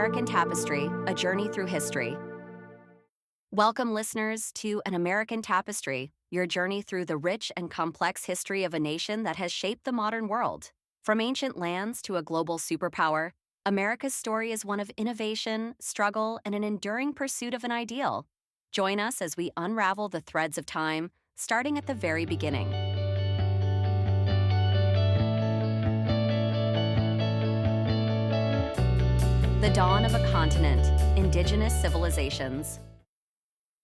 American Tapestry, a journey through history. Welcome, listeners, to An American Tapestry, your journey through the rich and complex history of a nation that has shaped the modern world. From ancient lands to a global superpower, America's story is one of innovation, struggle, and an enduring pursuit of an ideal. Join us as we unravel the threads of time, starting at the very beginning. The dawn of a continent, indigenous civilizations.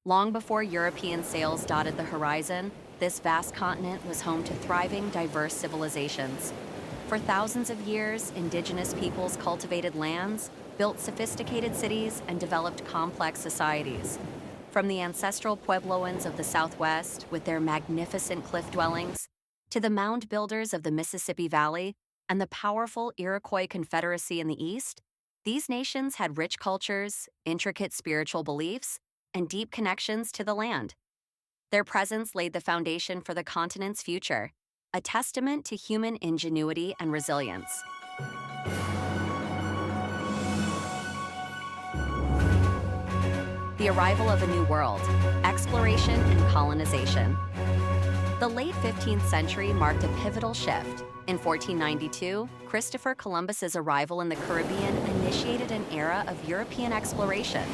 Long before European sails dotted the horizon, this vast continent was home to thriving, diverse civilizations. For thousands of years, indigenous peoples cultivated lands, built sophisticated cities, and developed complex societies. From the ancestral Puebloans of the Southwest, with their magnificent cliff dwellings, to the mound builders of the Mississippi Valley and the powerful Iroquois Confederacy in the East, these nations had rich cultures, intricate spiritual beliefs, and deep connections to the land. Their presence laid the foundation for the continent's future, a testament to human ingenuity and resilience. The arrival of a new world, exploration and colonization. The late 15th century marked a pivotal shift. In 1492, Christopher Columbus's arrival in the Caribbean initiated an era of European exploration.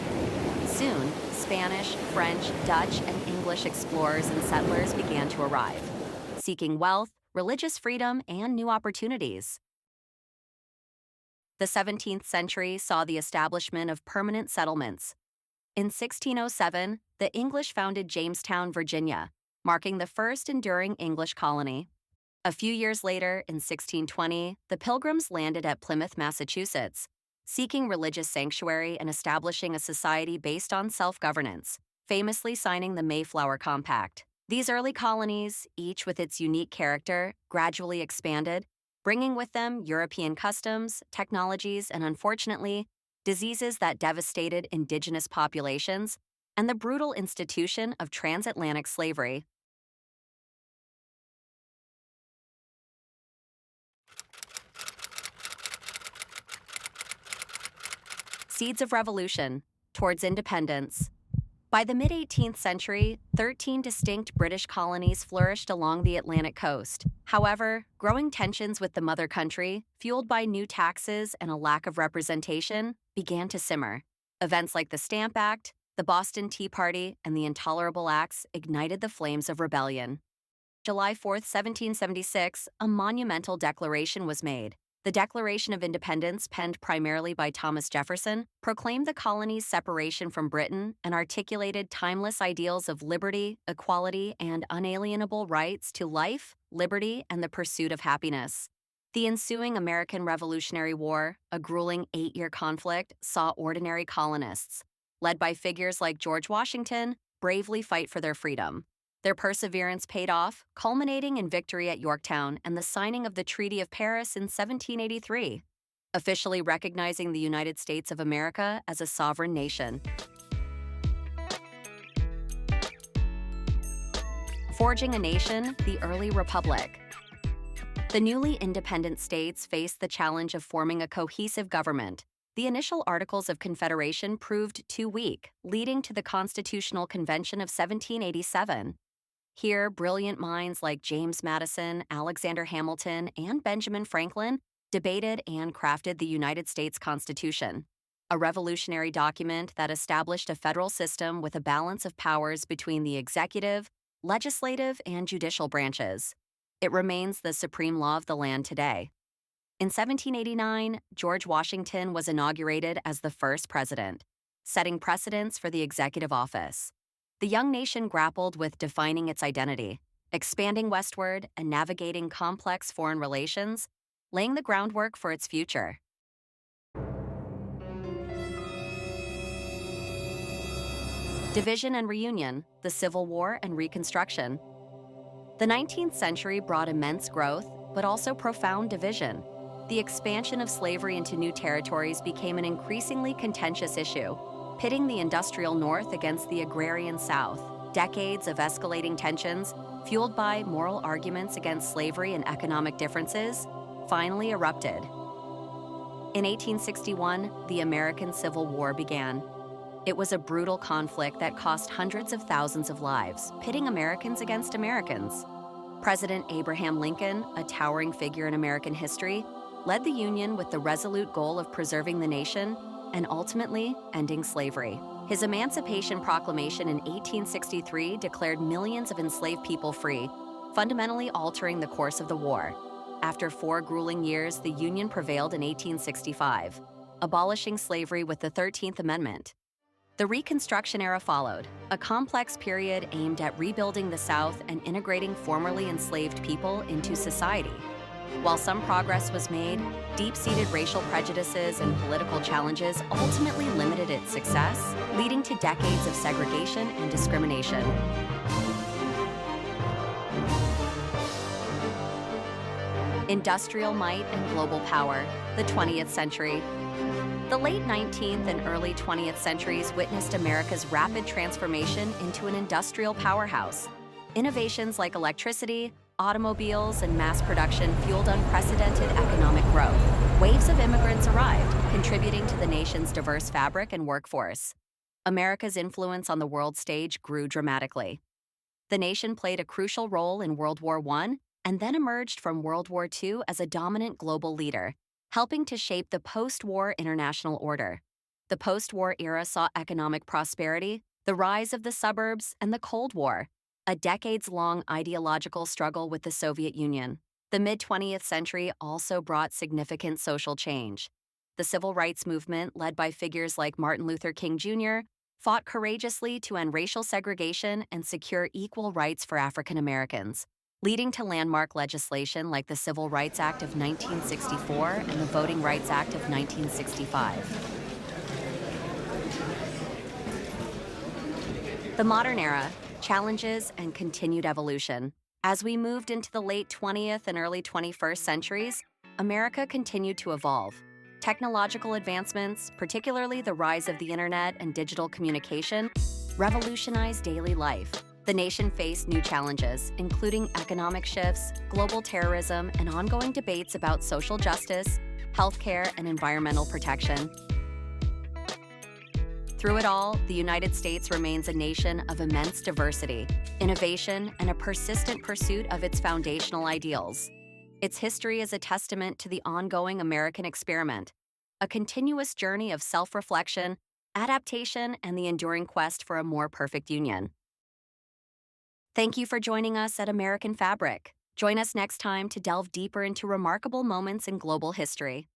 Soon, Spanish, French, Dutch, and English explorers and settlers began to arrive, seeking wealth, religious freedom, and new opportunities. The 17th century saw the establishment of permanent settlements. In 1607, the English founded Jamestown, Virginia, marking the first enduring English colony. A few years later, in 1620, the Pilgrims landed at Plymouth, Massachusetts, seeking religious sanctuary and establishing a society based on self-governance, famously signing the Mayflower Compact. These early colonies, each with its unique character, gradually expanded, bringing with them European customs, technologies, and unfortunately, diseases that devastated indigenous populations, and the brutal institution of transatlantic slavery. Seeds of revolution towards independence. By the mid-18th century, 13 distinct British colonies flourished along the Atlantic coast. However, growing tensions with the mother country, fueled by new taxes and a lack of representation, began to simmer. Events like the Stamp Act, the Boston Tea Party, and the Intolerable Acts ignited the flames of rebellion. July 4, 1776, a monumental declaration was made. The Declaration of Independence, penned primarily by Thomas Jefferson, proclaimed the colony's separation from Britain and articulated timeless ideals of liberty, equality, and unalienable rights to life, liberty, and the pursuit of happiness. The ensuing American Revolutionary War, a grueling 8-year conflict, saw ordinary colonists, led by figures like George Washington, bravely fight for their freedom. Their perseverance paid off, culminating in victory at Yorktown and the signing of the Treaty of Paris in 1783, officially recognizing the United States of America as a sovereign nation. Forging a nation, the early republic. The newly independent states faced the challenge of forming a cohesive government. The initial Articles of Confederation proved too weak, leading to the Constitutional Convention of 1787. Here, brilliant minds like James Madison, Alexander Hamilton, and Benjamin Franklin debated and crafted the United States Constitution, a revolutionary document that established a federal system with a balance of powers between the executive, legislative, and judicial branches. It remains the supreme law of the land today. In 1789, George Washington was inaugurated as the first president, setting precedents for the executive office. The young nation grappled with defining its identity, expanding westward, and navigating complex foreign relations, laying the groundwork for its future. Division and reunion, the Civil War and Reconstruction. The 19th century brought immense growth, but also profound division. The expansion of slavery into new territories became an increasingly contentious issue, pitting the industrial North against the agrarian South. Decades of escalating tensions, fueled by moral arguments against slavery and economic differences, finally erupted. In 1861, the American Civil War began. It was a brutal conflict that cost hundreds of thousands of lives, pitting Americans against Americans. President Abraham Lincoln, a towering figure in American history, led the Union with the resolute goal of preserving the nation and ultimately ending slavery. His Emancipation Proclamation in 1863 declared millions of enslaved people free, fundamentally altering the course of the war. After 4 grueling years, the Union prevailed in 1865, abolishing slavery with the 13th Amendment. The Reconstruction era followed, a complex period aimed at rebuilding the South and integrating formerly enslaved people into society. While some progress was made, deep-seated racial prejudices and political challenges ultimately limited its success, leading to decades of segregation and discrimination. Industrial might and global power, the 20th century. The late 19th and early 20th centuries witnessed America's rapid transformation into an industrial powerhouse. Innovations like electricity, automobiles, and mass production fueled unprecedented economic growth. Waves of immigrants arrived, contributing to the nation's diverse fabric and workforce. America's influence on the world stage grew dramatically. The nation played a crucial role in World War I and then emerged from World War II as a dominant global leader, helping to shape the post-war international order. The post-war era saw economic prosperity, the rise of the suburbs, and the Cold War, a decades-long ideological struggle with the Soviet Union. The mid-20th century also brought significant social change. The civil rights movement, led by figures like Martin Luther King Jr., fought courageously to end racial segregation and secure equal rights for African Americans, leading to landmark legislation like the Civil Rights Act of 1964 and the Voting Rights Act of 1965. The modern era, challenges and continued evolution. As we moved into the late 20th and early 21st centuries, America continued to evolve. Technological advancements, particularly the rise of the internet and digital communication, revolutionized daily life. The nation faced new challenges, including economic shifts, global terrorism, and ongoing debates about social justice, healthcare, and environmental protection. Through it all, the United States remains a nation of immense diversity, innovation, and a persistent pursuit of its foundational ideals. Its history is a testament to the ongoing American experiment, a continuous journey of self-reflection, adaptation, and the enduring quest for a more perfect union. Thank you for joining us at American Fabric. Join us next time to delve deeper into remarkable moments in global history.